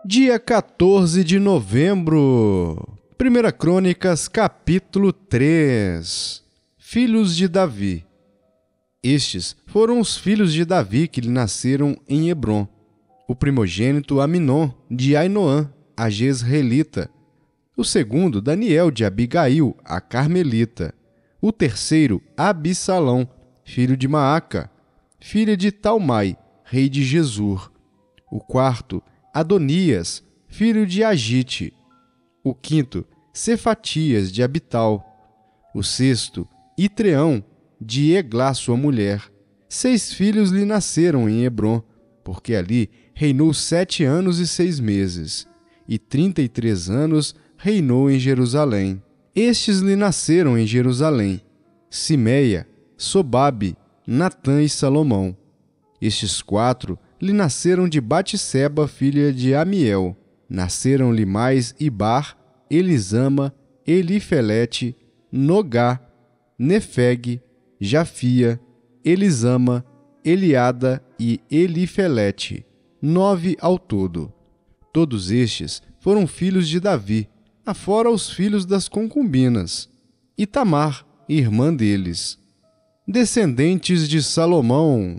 Dia 14 de novembro, 1 Crônicas, capítulo 3. Filhos de Davi. Estes foram os filhos de Davi que lhe nasceram em Hebrom. O primogênito Aminon, de Ainoã, a Jezreelita. O segundo, Daniel, de Abigail, a Carmelita. O terceiro, Abissalão, filho de Maaca, filha de Talmai, rei de Gesur. O quarto, Adonias, filho de Agite. O quinto, Cefatias, de Abital. O sexto, Itreão, de Eglá, sua mulher. 6 filhos lhe nasceram em Hebrom, porque ali reinou 7 anos e 6 meses, e 33 anos reinou em Jerusalém. Estes lhe nasceram em Jerusalém: Simeia, Sobabe, Natã e Salomão. Estes 4 lhe nasceram de Batseba, filha de Amiel. Nasceram-lhe mais Ibar, Elisama, Elifelete, Nogá, Nefeg, Jafia, Elisama, Eliada e Elifelete, 9 ao todo. Todos estes foram filhos de Davi, afora os filhos das concubinas, e Tamar, irmã deles. Descendentes de Salomão.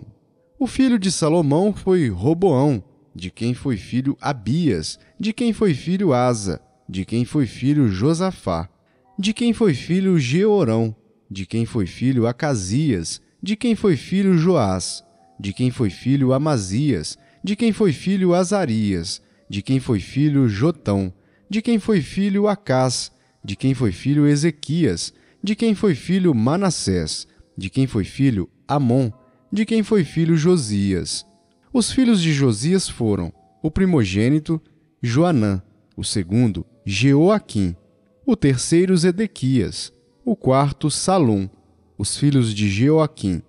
O filho de Salomão foi Roboão, de quem foi filho Abias, de quem foi filho Asa, de quem foi filho Josafá, de quem foi filho Jeorão, de quem foi filho Acasias, de quem foi filho Joás, de quem foi filho Amazias, de quem foi filho Azarias, de quem foi filho Jotão, de quem foi filho Acás, de quem foi filho Ezequias, de quem foi filho Manassés, de quem foi filho Amon, de quem foi filho Josias. Os filhos de Josias foram: o primogênito, Joanã; o segundo, Jeoaquim; o terceiro, Zedequias; o quarto, Salum. Os filhos de Jeoaquim,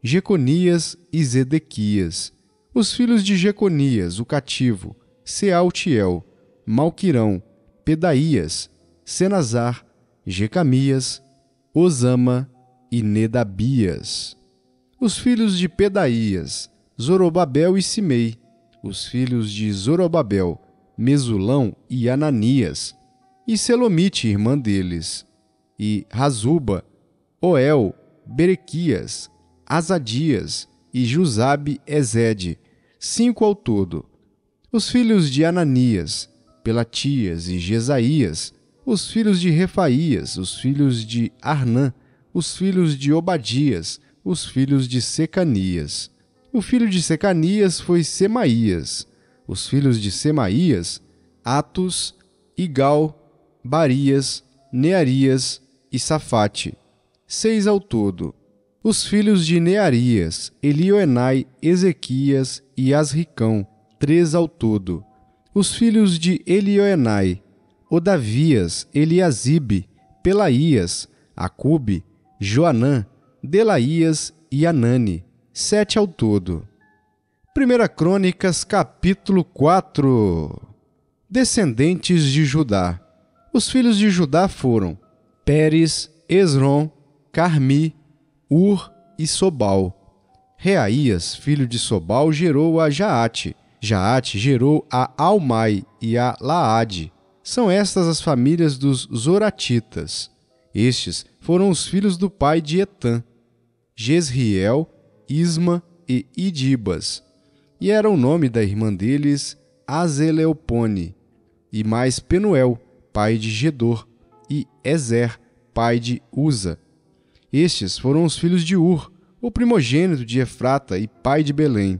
Jeconias e Zedequias. Os filhos de Jeconias, o cativo, Sealtiel, Malquirão, Pedaías, Senazar, Jecamias, Osama e Nedabias. Os filhos de Pedaías, Zorobabel e Simei. Os filhos de Zorobabel, Mesulão e Ananias, e Selomite, irmã deles, e Razuba, Oel, Berequias, Azadias e Jusabe-Ezede, 5 ao todo. Os filhos de Ananias, Pelatias e Jesaías. Os filhos de Refaías, os filhos de Arnã, os filhos de Obadias, os filhos de Secanias. O filho de Secanias foi Semaías. Os filhos de Semaías, Atos, Igal, Barias, Nearias e Safate, 6 ao todo. Os filhos de Nearias, Elioenai, Ezequias e Asricão, 3 ao todo. Os filhos de Elioenai, Odavias, Eliasibe, Pelaías, Acube, Joanã, Delaías e Anani, 7 ao todo. 1 Crônicas, capítulo 4. Descendentes de Judá. Os filhos de Judá foram Pérez, Esrom, Carmi, Ur e Sobal. Reaías, filho de Sobal, gerou a Jaate. Jaate gerou a Almai e a Laade. São estas as famílias dos Zoratitas. Estes foram os filhos do pai de Etã, Jezriel, Isma e Idibas. E era o nome da irmã deles Azeleopone, e mais Penuel, pai de Gedor, e Ezer, pai de Uza. Estes foram os filhos de Ur, o primogênito de Efrata e pai de Belém.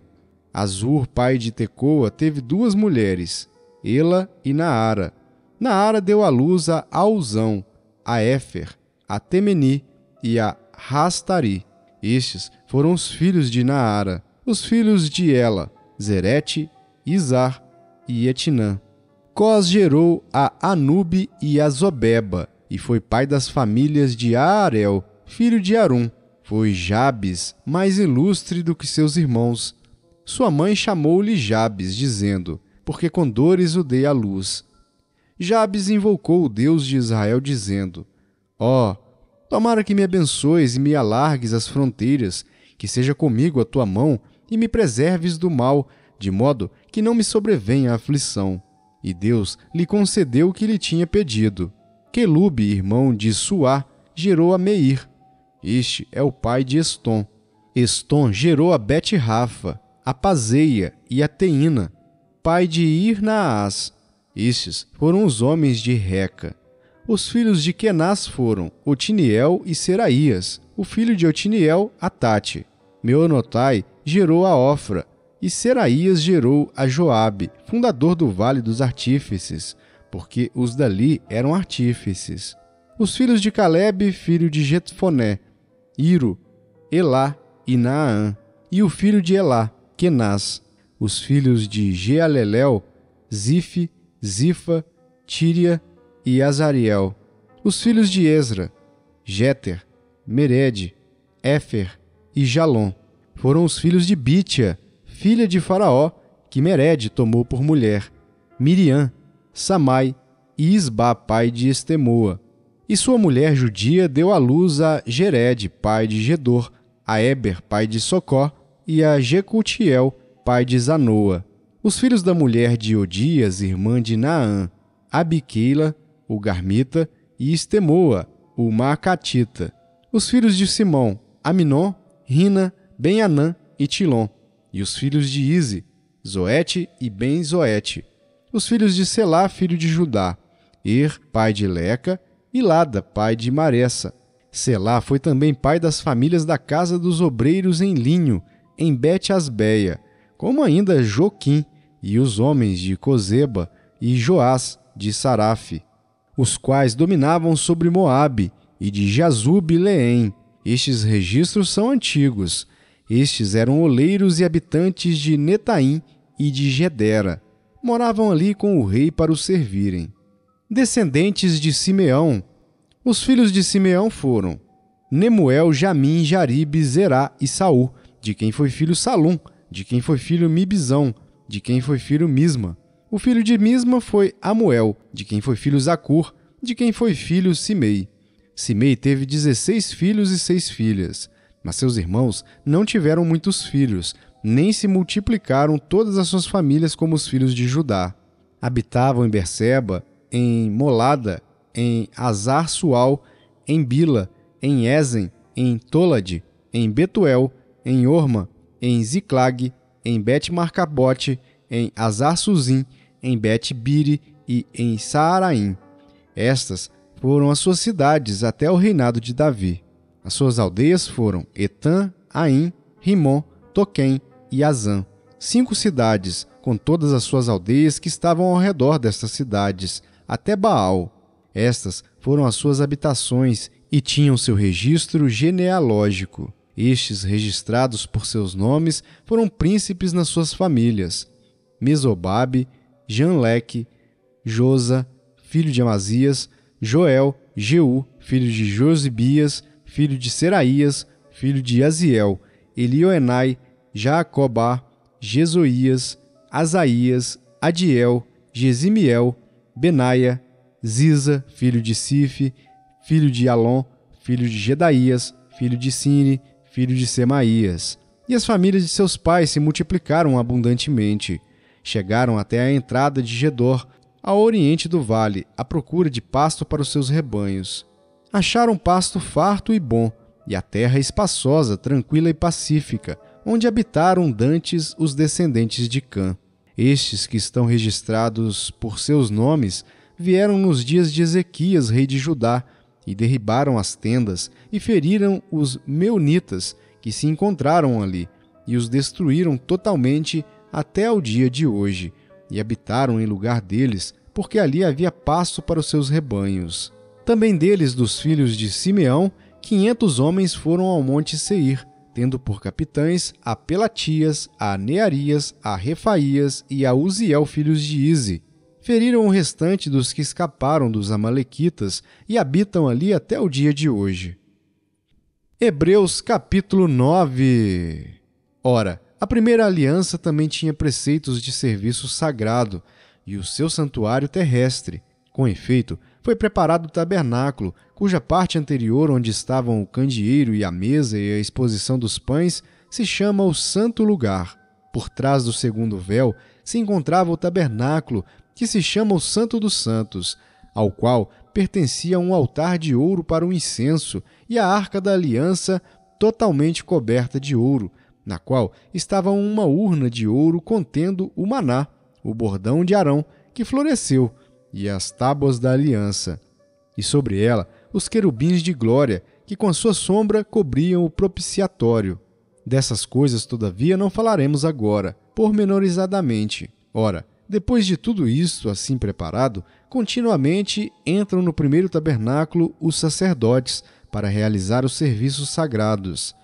Azur, pai de Tecoa, teve 2 mulheres, Ela e Naara. Naara deu à luz a Auzão, a Éfer, a Temeni e a Rastari. Estes foram os filhos de Naara. Os filhos de Ela, Zerete, Izar e Etinã. Cós gerou a Anube e a Zobeba, e foi pai das famílias de Aarel, filho de Arum. Foi Jabes mais ilustre do que seus irmãos. Sua mãe chamou-lhe Jabes, dizendo: porque com dores o dei à luz. Jabes invocou o Deus de Israel, dizendo: tomara que me abençoes e me alargues as fronteiras, que seja comigo a tua mão e me preserves do mal, de modo que não me sobrevenha a aflição. e Deus lhe concedeu o que lhe tinha pedido. Quelube, irmão de Suá, gerou a Meir. Este é o pai de Estom. Estom gerou a Bet-Rafa, a Pazeia e a Teína, pai de Ir-Naás. Estes foram os homens de Reca. Os filhos de Kenaz foram Otiniel e Seraías, o filho de Otiniel, Atate. Meonotai gerou a Ofra, e Seraías gerou a Joabe, fundador do Vale dos Artífices, porque os dali eram artífices. Os filhos de Calebe, filho de Jetfoné, Iro, Elá e Naã, e o filho de Elá, Kenaz. Os filhos de Jealelel, Zife, Zifa, Tíria e Azariel. Os filhos de Esra, Jéter, Mered, Éfer e Jalom. Foram os filhos de Bítia, filha de Faraó, que Mered tomou por mulher, Miriam, Samai e Isbá, pai de Estemoa. E sua mulher judia deu à luz a Gered, pai de Gedor, a Eber, pai de Socó, e a Jecutiel, pai de Zanoa. Os filhos da mulher de Odias, irmã de Naã, Abiqueila, o Garmita, e Estemoa, o Maacatita. Os filhos de Simão, Aminon, Rina, Ben-Anã e Tilom. E os filhos de Ize, Zoete e Ben-Zoete. Os filhos de Selá, filho de Judá, pai de Leca, e Lada, pai de Maressa. Selá foi também pai das famílias da casa dos obreiros em linho, em Bet-Asbeia, como ainda Joquim, e os homens de Cozeba, e Joás, de Sarafe, os quais dominavam sobre Moabe, e de Jazub e Leém. Estes registros são antigos. Estes eram oleiros e habitantes de Netaim e de Gedera. Moravam ali com o rei para o servirem. Descendentes de Simeão. Os filhos de Simeão foram Nemuel, Jamim, Jaribe, Zerá e Saul, de quem foi filho Salum, de quem foi filho Mibizão, de quem foi filho Misma. O filho de Misma foi Amuel, de quem foi filho Zacur, de quem foi filho Simei. Simei teve 16 filhos e 6 filhas, mas seus irmãos não tiveram muitos filhos, nem se multiplicaram todas as suas famílias como os filhos de Judá. Habitavam em Berseba, em Molada, em Azar-Sual, em Bila, em Ezen, em Tolade, em Betuel, em Orma, em Ziclag, em Bet-Marcabote, em Azar-Suzim, em Bet-Biri e em Saaraim. Estas foram as suas cidades até o reinado de Davi. As suas aldeias foram Etã, Aim, Rimon, Toquém e Azã. 5 cidades, com todas as suas aldeias que estavam ao redor destas cidades, até Baal. Estas foram as suas habitações e tinham seu registro genealógico. Estes, registrados por seus nomes, foram príncipes nas suas famílias: Mesobabe, Janleque, Josa, filho de Amazias, Joel, Jeú, filho de Josibias, filho de Seraías, filho de Aziel, Elioenai, Jaacobá, Jezoías, Asaías, Adiel, Gesimiel, Benaia, Ziza, filho de Sife, filho de Alon, filho de Gedaías, filho de Sine, filho de Semaías. E as famílias de seus pais se multiplicaram abundantemente. Chegaram até a entrada de Gedor, ao oriente do vale, à procura de pasto para os seus rebanhos. Acharam pasto farto e bom, e a terra espaçosa, tranquila e pacífica, onde habitaram dantes os descendentes de Cã. Estes que estão registrados por seus nomes vieram nos dias de Ezequias, rei de Judá, e derribaram as tendas e feriram os meunitas que se encontraram ali, e os destruíram totalmente até o dia de hoje, e habitaram em lugar deles, porque ali havia pasto para os seus rebanhos. Também deles, dos filhos de Simeão, 500 homens foram ao monte Seir, tendo por capitães a Pelatias, a Nearias, a Refaías e a Uziel, filhos de Ize. Feriram o restante dos que escaparam dos amalequitas e habitam ali até o dia de hoje. Hebreus capítulo 9. Ora, a primeira aliança também tinha preceitos de serviço sagrado e o seu santuário terrestre. Com efeito, foi preparado o tabernáculo, cuja parte anterior, onde estavam o candeeiro e a mesa e a exposição dos pães, se chama o Santo Lugar. Por trás do segundo véu se encontrava o tabernáculo, que se chama o Santo dos Santos, ao qual pertencia um altar de ouro para o incenso e a arca da aliança totalmente coberta de ouro, na qual estava uma urna de ouro contendo o maná, o bordão de Arão, que floresceu, e as tábuas da aliança. E sobre ela os querubins de glória, que com a sua sombra cobriam o propiciatório. Dessas coisas, todavia, não falaremos agora, pormenorizadamente. Ora, depois de tudo isto assim preparado, continuamente entram no primeiro tabernáculo os sacerdotes para realizar os serviços sagrados.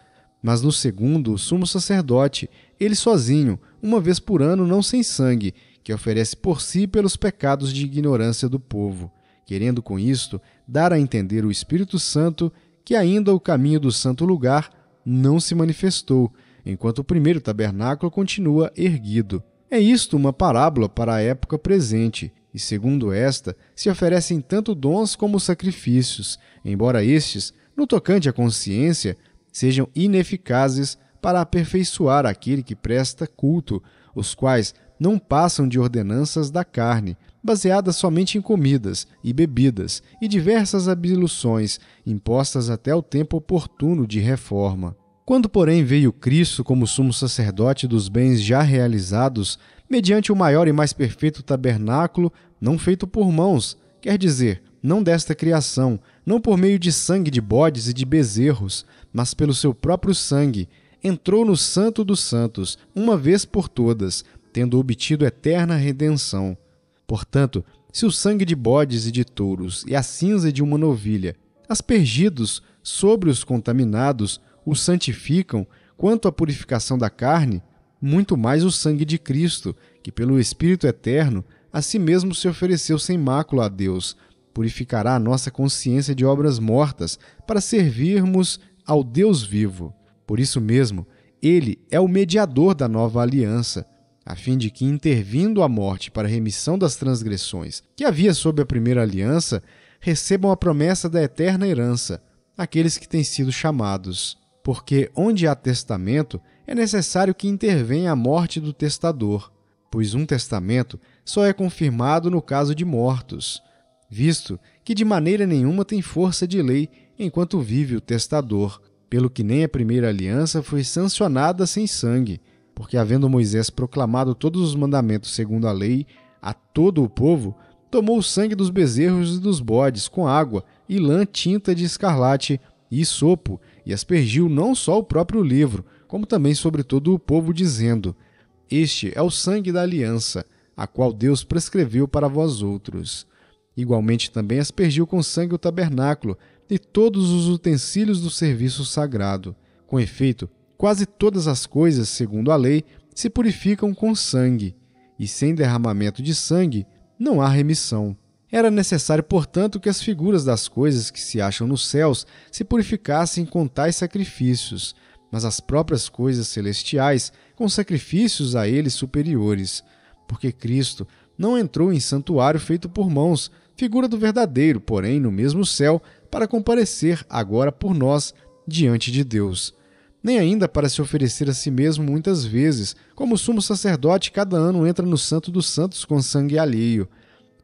Mas no segundo, o sumo sacerdote, ele sozinho, uma vez por ano, não sem sangue, que oferece por si pelos pecados de ignorância do povo, querendo com isto dar a entender o Espírito Santo que ainda o caminho do santo lugar não se manifestou, enquanto o primeiro tabernáculo continua erguido. É isto uma parábola para a época presente, e segundo esta, se oferecem tanto dons como sacrifícios, embora estes, no tocante à consciência, sejam ineficazes para aperfeiçoar aquele que presta culto, os quais não passam de ordenanças da carne, baseadas somente em comidas e bebidas e diversas absoluções impostas até o tempo oportuno de reforma. Quando, porém, veio Cristo como sumo sacerdote dos bens já realizados, mediante o maior e mais perfeito tabernáculo, não feito por mãos, quer dizer, não desta criação, não por meio de sangue de bodes e de bezerros, mas pelo seu próprio sangue, entrou no Santo dos Santos, uma vez por todas, tendo obtido eterna redenção. Portanto, se o sangue de bodes e de touros e a cinza de uma novilha, aspergidos sobre os contaminados, os santificam quanto à purificação da carne, muito mais o sangue de Cristo, que pelo Espírito Eterno a si mesmo se ofereceu sem mácula a Deus, purificará a nossa consciência de obras mortas para servirmos ao Deus vivo. Por isso mesmo, ele é o mediador da nova aliança, a fim de que, intervindo a morte para a remissão das transgressões que havia sob a primeira aliança, recebam a promessa da eterna herança, aqueles que têm sido chamados. Porque onde há testamento, é necessário que intervenha a morte do testador, pois um testamento só é confirmado no caso de mortos, visto que de maneira nenhuma tem força de lei enquanto vive o testador, pelo que nem a primeira aliança foi sancionada sem sangue, porque havendo Moisés proclamado todos os mandamentos segundo a lei a todo o povo, tomou o sangue dos bezerros e dos bodes com água e lã tinta de escarlate e hisopo, e aspergiu não só o próprio livro, como também sobre todo o povo, dizendo: Este é o sangue da aliança, a qual Deus prescreveu para vós outros. Igualmente também aspergiu com sangue o tabernáculo e todos os utensílios do serviço sagrado. Com efeito, quase todas as coisas, segundo a lei, se purificam com sangue, e sem derramamento de sangue não há remissão. Era necessário, portanto, que as figuras das coisas que se acham nos céus se purificassem com tais sacrifícios, mas as próprias coisas celestiais com sacrifícios a eles superiores, porque Cristo não entrou em santuário feito por mãos, figura do verdadeiro, porém no mesmo céu, para comparecer agora por nós diante de Deus. Nem ainda para se oferecer a si mesmo muitas vezes, como o sumo sacerdote cada ano entra no Santo dos Santos com sangue alheio.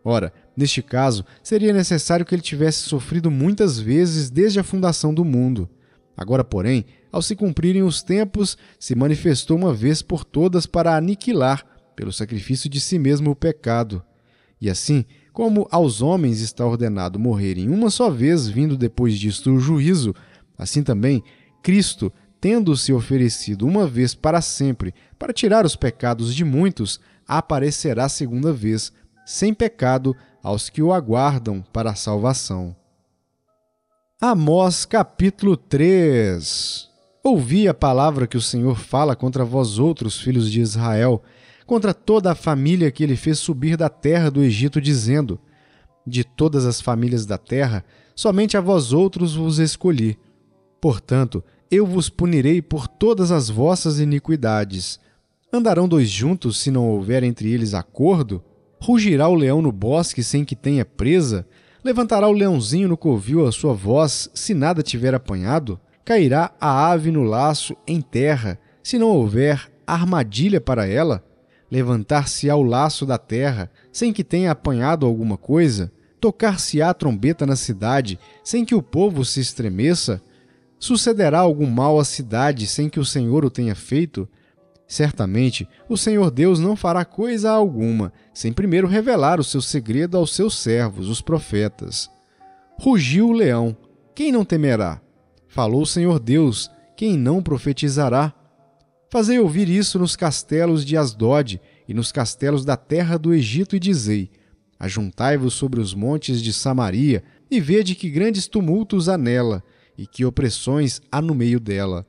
Ora, neste caso, seria necessário que ele tivesse sofrido muitas vezes desde a fundação do mundo. Agora, porém, ao se cumprirem os tempos, se manifestou uma vez por todas para aniquilar, pelo sacrifício de si mesmo, o pecado. E assim, como aos homens está ordenado morrerem uma só vez, vindo depois disto o juízo, assim também, Cristo, tendo-se oferecido uma vez para sempre para tirar os pecados de muitos, aparecerá segunda vez, sem pecado, aos que o aguardam para a salvação. Amós capítulo 3. Ouvi a palavra que o Senhor fala contra vós outros, filhos de Israel, contra toda a família que ele fez subir da terra do Egito, dizendo: De todas as famílias da terra, somente a vós outros vos escolhi. Portanto, eu vos punirei por todas as vossas iniquidades. Andarão dois juntos se não houver entre eles acordo? Rugirá o leão no bosque sem que tenha presa? Levantará o leãozinho no covil a sua voz, se nada tiver apanhado? Cairá a ave no laço em terra, se não houver armadilha para ela? Levantar-se-á o laço da terra, sem que tenha apanhado alguma coisa? Tocar-se-á a trombeta na cidade, sem que o povo se estremeça? Sucederá algum mal à cidade, sem que o Senhor o tenha feito? Certamente, o Senhor Deus não fará coisa alguma, sem primeiro revelar o seu segredo aos seus servos, os profetas. Rugiu o leão, quem não temerá? Falou o Senhor Deus, quem não profetizará? Fazei ouvir isso nos castelos de Asdod e nos castelos da terra do Egito e dizei: ajuntai-vos sobre os montes de Samaria e vede que grandes tumultos há nela e que opressões há no meio dela.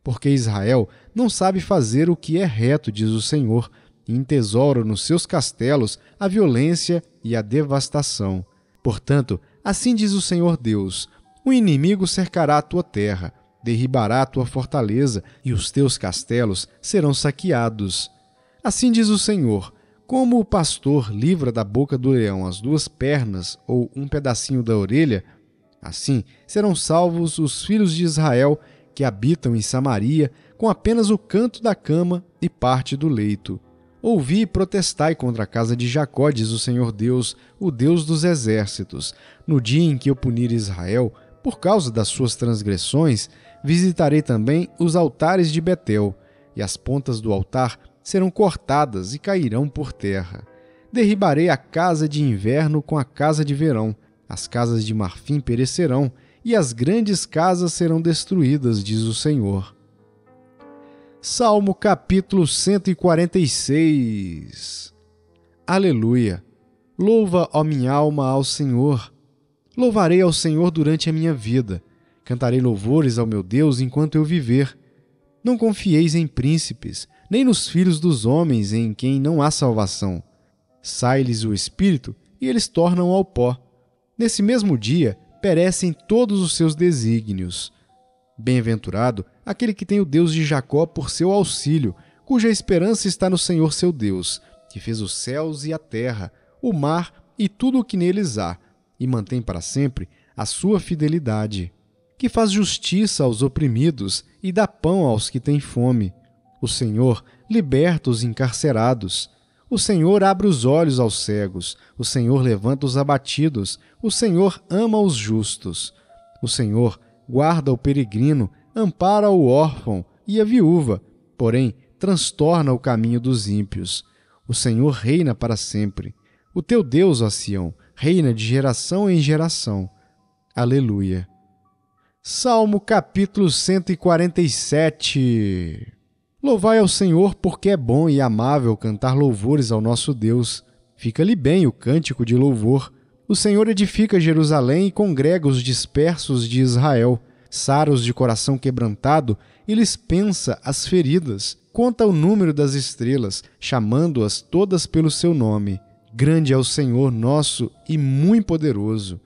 Porque Israel não sabe fazer o que é reto, diz o Senhor, e entesoura nos seus castelos a violência e a devastação. Portanto, assim diz o Senhor Deus: o inimigo cercará a tua terra, derribará a tua fortaleza, e os teus castelos serão saqueados. Assim diz o Senhor: como o pastor livra da boca do leão as duas pernas ou um pedacinho da orelha, assim serão salvos os filhos de Israel que habitam em Samaria com apenas o canto da cama e parte do leito. Ouvi e protestai contra a casa de Jacó, diz o Senhor Deus, o Deus dos exércitos. No dia em que eu punir Israel, por causa das suas transgressões, visitarei também os altares de Betel, e as pontas do altar serão cortadas e cairão por terra. Derribarei a casa de inverno com a casa de verão, as casas de marfim perecerão, e as grandes casas serão destruídas, diz o Senhor. Salmo capítulo 146. Aleluia! Louva, ó minha alma, ao Senhor. Louvarei ao Senhor durante a minha vida. Cantarei louvores ao meu Deus enquanto eu viver. Não confieis em príncipes, nem nos filhos dos homens em quem não há salvação. Sai-lhes o espírito e eles tornam ao pó. Nesse mesmo dia perecem todos os seus desígnios. Bem-aventurado aquele que tem o Deus de Jacó por seu auxílio, cuja esperança está no Senhor seu Deus, que fez os céus e a terra, o mar e tudo o que neles há, e mantém para sempre a sua fidelidade. Que faz justiça aos oprimidos e dá pão aos que têm fome. O Senhor liberta os encarcerados. O Senhor abre os olhos aos cegos. O Senhor levanta os abatidos. O Senhor ama os justos. O Senhor guarda o peregrino, ampara o órfão e a viúva, porém transtorna o caminho dos ímpios. O Senhor reina para sempre. O teu Deus, ó Sião, reina de geração em geração. Aleluia. Salmo capítulo 147. Louvai ao Senhor, porque é bom e amável cantar louvores ao nosso Deus. Fica-lhe bem o cântico de louvor. O Senhor edifica Jerusalém e congrega os dispersos de Israel. Sara os de coração quebrantado e lhes pensa as feridas. Conta o número das estrelas, chamando-as todas pelo seu nome. Grande é o Senhor nosso e muito poderoso.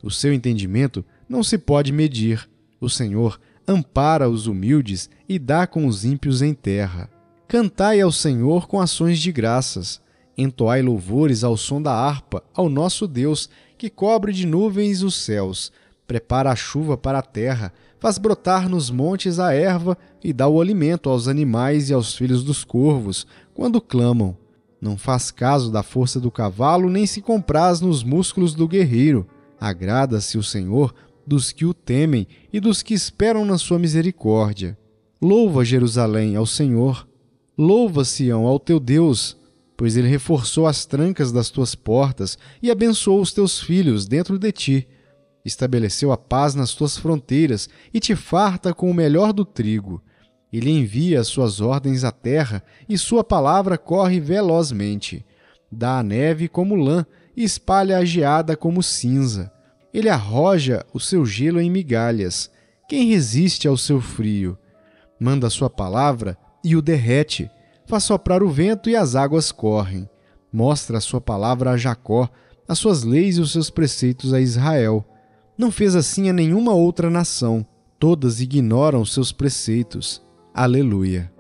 O seu entendimento não se pode medir. O Senhor ampara os humildes e dá com os ímpios em terra. Cantai ao Senhor com ações de graças. Entoai louvores ao som da harpa, ao nosso Deus, que cobre de nuvens os céus, prepara a chuva para a terra, faz brotar nos montes a erva e dá o alimento aos animais e aos filhos dos corvos, quando clamam. Não faz caso da força do cavalo, nem se compraz nos músculos do guerreiro. Agrada-se o Senhor dos que o temem e dos que esperam na sua misericórdia. Louva, Jerusalém, ao Senhor. Louva, Sião, ao teu Deus, pois ele reforçou as trancas das tuas portas e abençoou os teus filhos dentro de ti. Estabeleceu a paz nas tuas fronteiras e te farta com o melhor do trigo. Ele envia as suas ordens à terra e sua palavra corre velozmente. Dá a neve como lã e espalha a geada como cinza. Ele arroja o seu gelo em migalhas. Quem resiste ao seu frio? Manda a sua palavra e o derrete. Faz soprar o vento e as águas correm. Mostra a sua palavra a Jacó, as suas leis e os seus preceitos a Israel. Não fez assim a nenhuma outra nação. Todas ignoram seus preceitos. Aleluia.